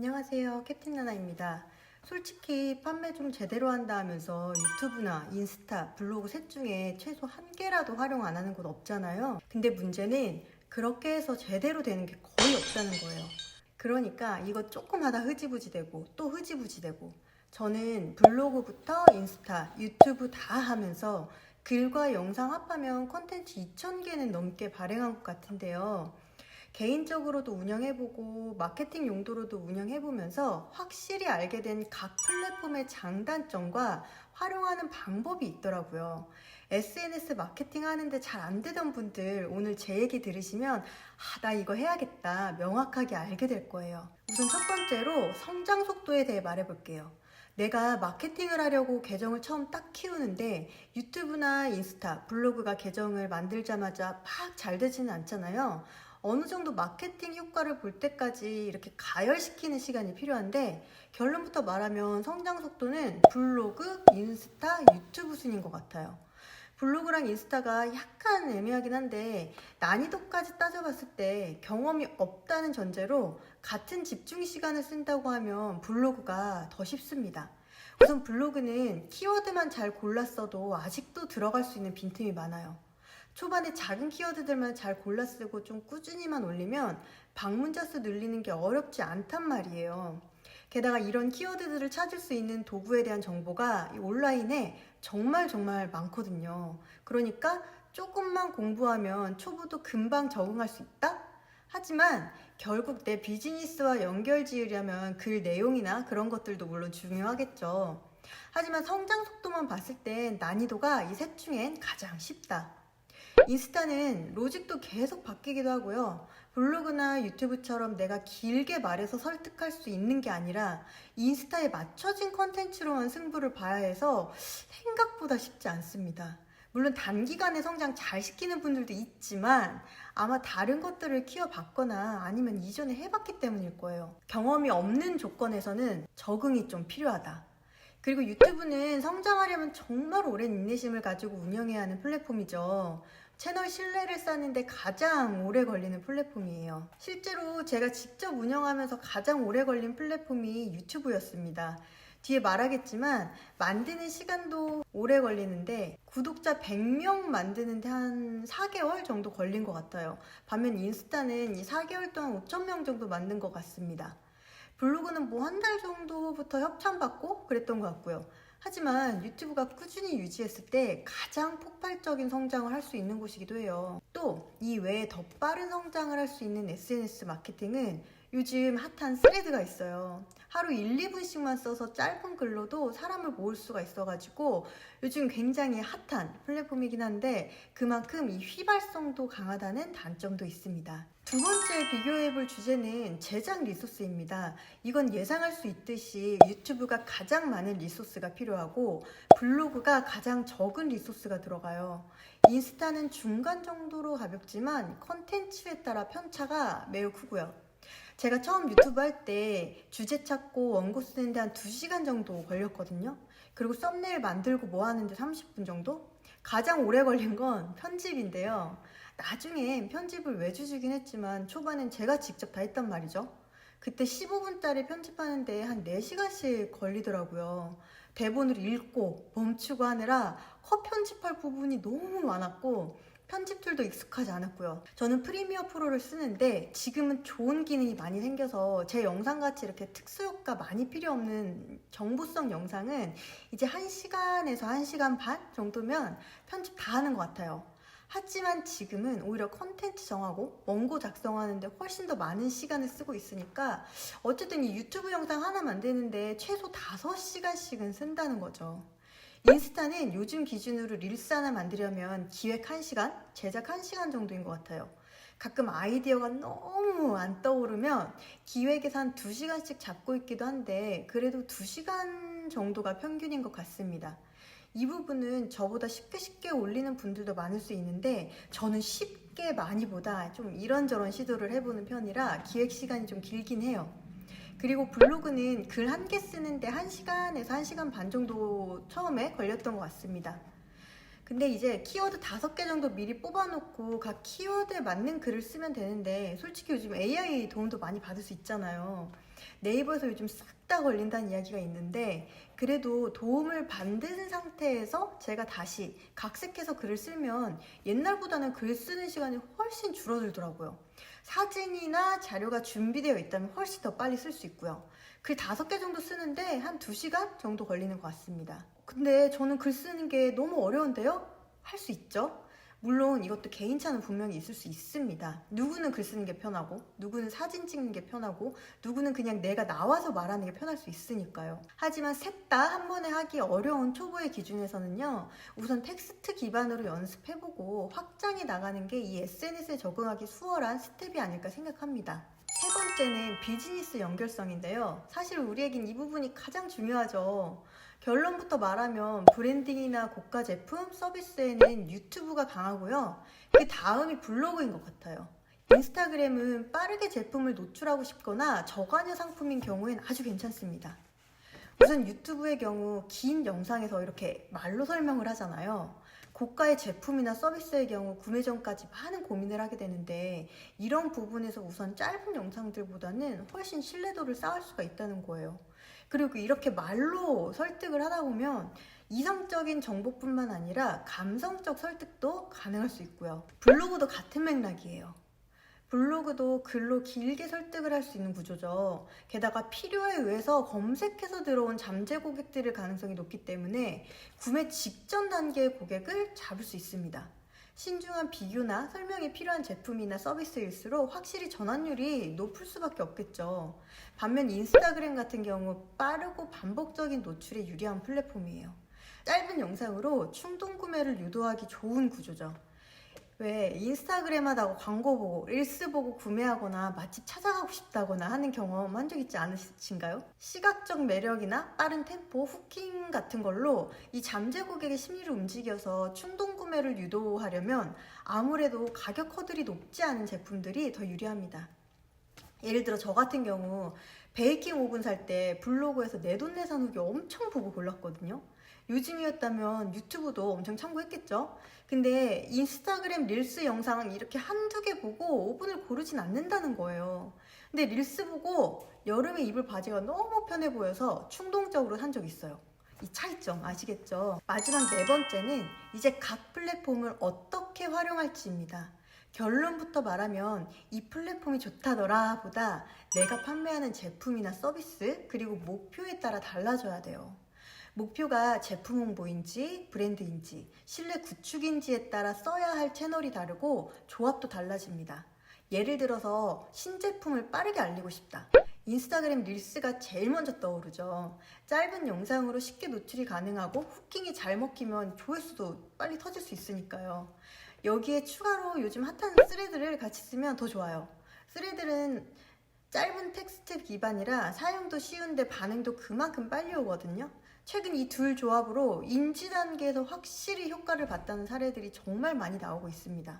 안녕하세요, 캡틴 나나입니다. 솔직히 판매 좀 제대로 한다 하면서 유튜브나 인스타, 블로그 셋 중에 최소 한 개라도 활용 안 하는 곳 없잖아요. 근데 문제는 그렇게 해서 제대로 되는 게 거의 없다는 거예요. 그러니까 이거 조금 하다 흐지부지 되고 또 흐지부지 되고, 저는 블로그부터 인스타, 유튜브 다 하면서 글과 영상 합하면 컨텐츠 2,000개는 넘게 발행한 것 같은데요. 개인적으로도 운영해보고 마케팅 용도로도 운영해보면서 확실히 알게 된 각 플랫폼의 장단점과 활용하는 방법이 있더라고요. SNS 마케팅 하는데 잘 안 되던 분들 오늘 제 얘기 들으시면 나 이거 해야겠다 명확하게 알게 될 거예요. 우선 첫 번째로 성장 속도에 대해 말해볼게요. 내가 마케팅을 하려고 계정을 처음 딱 키우는데 유튜브나 인스타, 블로그가 계정을 만들자마자 막 잘 되지는 않잖아요. 어느 정도 마케팅 효과를 볼 때까지 이렇게 가열시키는 시간이 필요한데, 결론부터 말하면 성장 속도는 블로그, 인스타, 유튜브 순인 것 같아요. 블로그랑 인스타가 약간 애매하긴 한데 난이도까지 따져봤을 때 경험이 없다는 전제로 같은 집중 시간을 쓴다고 하면 블로그가 더 쉽습니다. 우선 블로그는 키워드만 잘 골랐어도 아직도 들어갈 수 있는 빈틈이 많아요. 초반에 작은 키워드들만 잘 골라 쓰고 좀 꾸준히만 올리면 방문자 수 늘리는 게 어렵지 않단 말이에요. 게다가 이런 키워드들을 찾을 수 있는 도구에 대한 정보가 온라인에 정말 많거든요. 그러니까 조금만 공부하면 초보도 금방 적응할 수 있다? 하지만 결국 내 비즈니스와 연결 지으려면 글 내용이나 그런 것들도 물론 중요하겠죠. 하지만 성장 속도만 봤을 땐 난이도가 이 셋 중엔 가장 쉽다. 인스타는 로직도 계속 바뀌기도 하고요. 블로그나 유튜브처럼 내가 길게 말해서 설득할 수 있는 게 아니라 인스타에 맞춰진 컨텐츠로만 승부를 봐야 해서 생각보다 쉽지 않습니다. 물론 단기간에 성장 잘 시키는 분들도 있지만 아마 다른 것들을 키워봤거나 아니면 이전에 해봤기 때문일 거예요. 경험이 없는 조건에서는 적응이 좀 필요하다. 그리고 유튜브는 성장하려면 정말 오랜 인내심을 가지고 운영해야 하는 플랫폼이죠. 채널 신뢰를 쌓는데 가장 오래 걸리는 플랫폼이에요. 실제로 제가 직접 운영하면서 가장 오래 걸린 플랫폼이 유튜브였습니다. 뒤에 말하겠지만 만드는 시간도 오래 걸리는데 구독자 100명 만드는데 한 4개월 정도 걸린 것 같아요. 반면 인스타는 이 4개월 동안 5,000명 정도 만든 것 같습니다. 블로그는 뭐 한 달 정도부터 협찬받고 그랬던 것 같고요. 하지만 유튜브가 꾸준히 유지했을 때 가장 폭발적인 성장을 할 수 있는 곳이기도 해요. 또 이 외에 더 빠른 성장을 할 수 있는 SNS 마케팅은 요즘 핫한 스레드가 있어요. 하루 1, 2분씩만 써서 짧은 글로도 사람을 모을 수가 있어가지고 요즘 굉장히 핫한 플랫폼이긴 한데 그만큼 이 휘발성도 강하다는 단점도 있습니다. 두 번째 비교해볼 주제는 제작 리소스입니다. 이건 예상할 수 있듯이 유튜브가 가장 많은 리소스가 필요하고 블로그가 가장 적은 리소스가 들어가요. 인스타는 중간 정도로 가볍지만 컨텐츠에 따라 편차가 매우 크고요. 제가 처음 유튜브 할 때 주제 찾고 원고 쓰는데 한 2시간 정도 걸렸거든요. 그리고 썸네일 만들고 뭐 하는데 30분 정도? 가장 오래 걸린 건 편집인데요. 나중엔 편집을 외주주긴 했지만 초반엔 제가 직접 다 했단 말이죠. 그때 15분짜리 편집하는데 한 4시간씩 걸리더라고요. 대본을 읽고 멈추고 하느라 컷편집할 부분이 너무 많았고 편집 툴도 익숙하지 않았고요. 저는 프리미어 프로를 쓰는데 지금은 좋은 기능이 많이 생겨서 제 영상같이 이렇게 특수효과 많이 필요 없는 정보성 영상은 이제 1시간에서 1시간 반 정도면 편집 다 하는 것 같아요. 하지만 지금은 오히려 컨텐츠 정하고 원고 작성하는데 훨씬 더 많은 시간을 쓰고 있으니까 어쨌든 이 유튜브 영상 하나 만드는데 최소 5시간씩은 쓴다는 거죠. 인스타는 요즘 기준으로 릴스 하나 만들려면 기획 1시간, 제작 1시간 정도인 것 같아요. 가끔 아이디어가 너무 안 떠오르면 기획에서 한 2시간씩 잡고 있기도 한데 그래도 2시간 정도가 평균인 것 같습니다. 이 부분은 저보다 쉽게 올리는 분들도 많을 수 있는데 저는 쉽게 많이보다 좀 이런저런 시도를 해보는 편이라 기획 시간이 좀 길긴 해요. 그리고 블로그는 글 한 개 쓰는데 1시간에서 1시간 반 정도 처음에 걸렸던 것 같습니다. 근데 이제 키워드 5개 정도 미리 뽑아놓고 각 키워드에 맞는 글을 쓰면 되는데 솔직히 요즘 AI 도움도 많이 받을 수 있잖아요. 네이버에서 요즘 싹 다 걸린다는 이야기가 있는데, 그래도 도움을 받은 상태에서 제가 다시 각색해서 글을 쓰면 옛날보다는 글 쓰는 시간이 훨씬 줄어들더라고요. 사진이나 자료가 준비되어 있다면 훨씬 더 빨리 쓸 수 있고요. 글 5개 정도 쓰는데 한 2시간 정도 걸리는 것 같습니다. 근데 저는 글 쓰는 게 너무 어려운데요? 할 수 있죠? 물론 이것도 개인차는 분명히 있을 수 있습니다. 누구는 글 쓰는 게 편하고, 누구는 사진 찍는 게 편하고, 누구는 그냥 내가 나와서 말하는 게 편할 수 있으니까요. 하지만 셋 다 한 번에 하기 어려운 초보의 기준에서는요, 우선 텍스트 기반으로 연습해보고 확장해 나가는 게 이 SNS에 적응하기 수월한 스텝이 아닐까 생각합니다. 세 번째는 비즈니스 연결성인데요. 사실 우리에겐 이 부분이 가장 중요하죠. 결론부터 말하면 브랜딩이나 고가 제품, 서비스에는 유튜브가 강하고요. 그 다음이 블로그인 것 같아요. 인스타그램은 빠르게 제품을 노출하고 싶거나 저가녀 상품인 경우엔 아주 괜찮습니다. 우선 유튜브의 경우 긴 영상에서 이렇게 말로 설명을 하잖아요. 고가의 제품이나 서비스의 경우 구매 전까지 많은 고민을 하게 되는데, 이런 부분에서 우선 짧은 영상들보다는 훨씬 신뢰도를 쌓을 수가 있다는 거예요. 그리고 이렇게 말로 설득을 하다 보면 이성적인 정보뿐만 아니라 감성적 설득도 가능할 수 있고요. 블로그도 같은 맥락이에요. 블로그도 글로 길게 설득을 할 수 있는 구조죠. 게다가 필요에 의해서 검색해서 들어온 잠재 고객들의 가능성이 높기 때문에 구매 직전 단계의 고객을 잡을 수 있습니다. 신중한 비교나 설명이 필요한 제품이나 서비스일수록 확실히 전환율이 높을 수밖에 없겠죠. 반면 인스타그램 같은 경우 빠르고 반복적인 노출에 유리한 플랫폼이에요. 짧은 영상으로 충동 구매를 유도하기 좋은 구조죠. 왜 인스타그램 하다가 광고 보고 릴스 보고 구매하거나 맛집 찾아가고 싶다거나 하는 경험 한 적 있지 않으신가요? 시각적 매력이나 빠른 템포, 후킹 같은 걸로 이 잠재 고객의 심리를 움직여서 충동 구매를 유도하려면 아무래도 가격 허들이 높지 않은 제품들이 더 유리합니다. 예를 들어 저 같은 경우 베이킹 오븐 살 때 블로그에서 내돈내산 후기 엄청 보고 골랐거든요. 요즘이었다면 유튜브도 엄청 참고했겠죠? 근데 인스타그램 릴스 영상 이렇게 한두 개 보고 오븐을 고르진 않는다는 거예요. 근데 릴스 보고 여름에 입을 바지가 너무 편해 보여서 충동적으로 산 적 있어요. 이 차이점 아시겠죠? 마지막 네 번째는 이제 각 플랫폼을 어떻게 활용할지입니다. 결론부터 말하면 이 플랫폼이 좋다더라 보다 내가 판매하는 제품이나 서비스 그리고 목표에 따라 달라져야 돼요. 목표가 제품 홍보인지 브랜드인지 신뢰 구축인지에 따라 써야 할 채널이 다르고 조합도 달라집니다. 예를 들어서 신제품을 빠르게 알리고 싶다. 인스타그램 릴스가 제일 먼저 떠오르죠. 짧은 영상으로 쉽게 노출이 가능하고 후킹이 잘 먹히면 조회수도 빨리 터질 수 있으니까요. 여기에 추가로 요즘 핫한 스레드를 같이 쓰면 더 좋아요. 스레드는 짧은 텍스트 기반이라 사용도 쉬운데 반응도 그만큼 빨리 오거든요. 최근 이 둘 조합으로 인지 단계에서 확실히 효과를 봤다는 사례들이 정말 많이 나오고 있습니다.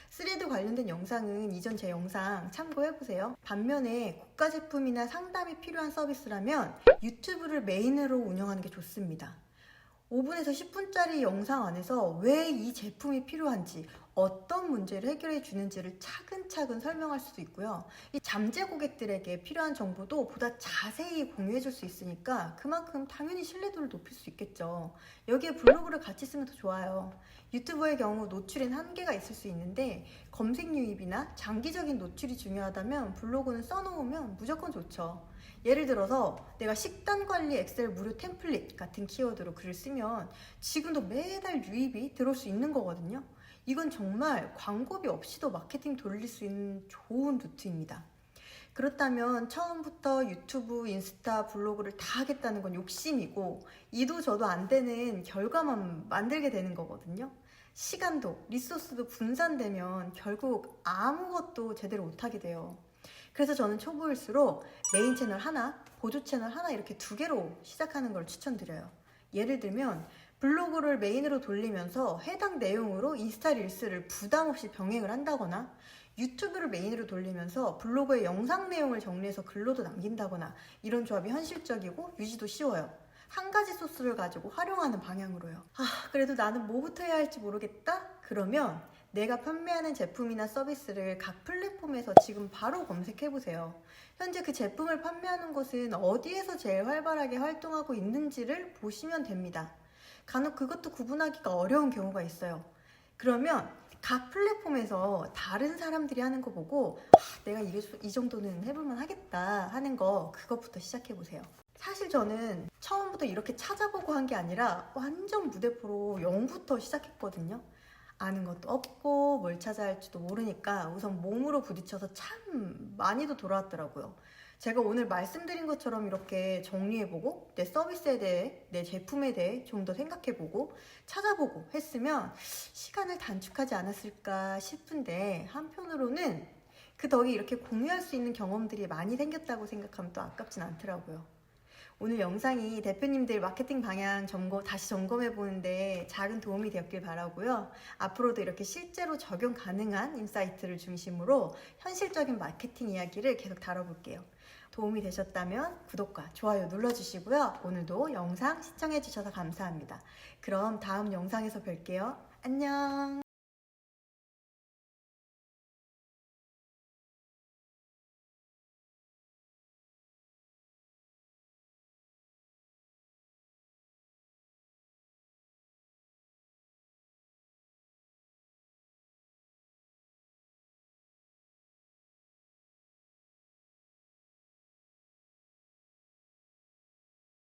스레드 관련된 영상은 이전 제 영상 참고해보세요. 반면에 고가 제품이나 상담이 필요한 서비스라면 유튜브를 메인으로 운영하는 게 좋습니다. 5분에서 10분짜리 영상 안에서 왜 이 제품이 필요한지, 어떤 문제를 해결해 주는지를 차근차근 설명할 수도 있고요. 이 잠재 고객들에게 필요한 정보도 보다 자세히 공유해 줄 수 있으니까 그만큼 당연히 신뢰도를 높일 수 있겠죠. 여기에 블로그를 같이 쓰면 더 좋아요. 유튜브의 경우 노출엔 한계가 있을 수 있는데 검색 유입이나 장기적인 노출이 중요하다면 블로그는 써놓으면 무조건 좋죠. 예를 들어서 내가 식단 관리 엑셀 무료 템플릿 같은 키워드로 글을 쓰면 지금도 매달 유입이 들어올 수 있는 거거든요. 이건 정말 광고비 없이도 마케팅 돌릴 수 있는 좋은 루트입니다. 그렇다면 처음부터 유튜브, 인스타, 블로그를 다 하겠다는 건 욕심이고 이도 저도 안 되는 결과만 만들게 되는 거거든요. 시간도 리소스도 분산되면 결국 아무것도 제대로 못하게 돼요. 그래서 저는 초보일수록 메인 채널 하나, 보조 채널 하나 이렇게 2개로 시작하는 걸 추천드려요. 예를 들면 블로그를 메인으로 돌리면서 해당 내용으로 인스타 릴스를 부담 없이 병행을 한다거나 유튜브를 메인으로 돌리면서 블로그의 영상 내용을 정리해서 글로도 남긴다거나 이런 조합이 현실적이고 유지도 쉬워요. 한 가지 소스를 가지고 활용하는 방향으로요. 그래도 나는 뭐부터 해야 할지 모르겠다? 그러면 내가 판매하는 제품이나 서비스를 각 플랫폼에서 지금 바로 검색해 보세요. 현재 그 제품을 판매하는 곳은 어디에서 제일 활발하게 활동하고 있는지를 보시면 됩니다. 간혹 그것도 구분하기가 어려운 경우가 있어요. 그러면 각 플랫폼에서 다른 사람들이 하는 거 보고 내가 이 정도는 해볼만 하겠다 하는 거, 그것부터 시작해 보세요. 사실 저는 처음부터 이렇게 찾아보고 한 게 아니라 완전 무대포로 0부터 시작했거든요. 아는 것도 없고 뭘 찾아야 할지도 모르니까 우선 몸으로 부딪혀서 참 많이도 돌아왔더라고요. 제가 오늘 말씀드린 것처럼 이렇게 정리해보고 내 서비스에 대해, 내 제품에 대해 좀 더 생각해보고 찾아보고 했으면 시간을 단축하지 않았을까 싶은데, 한편으로는 그 덕에 이렇게 공유할 수 있는 경험들이 많이 생겼다고 생각하면 또 아깝진 않더라고요. 오늘 영상이 대표님들 마케팅 방향 다시 점검해 보는데 작은 도움이 되었길 바라고요. 앞으로도 이렇게 실제로 적용 가능한 인사이트를 중심으로 현실적인 마케팅 이야기를 계속 다뤄볼게요. 도움이 되셨다면 구독과 좋아요 눌러주시고요. 오늘도 영상 시청해 주셔서 감사합니다. 그럼 다음 영상에서 뵐게요. 안녕.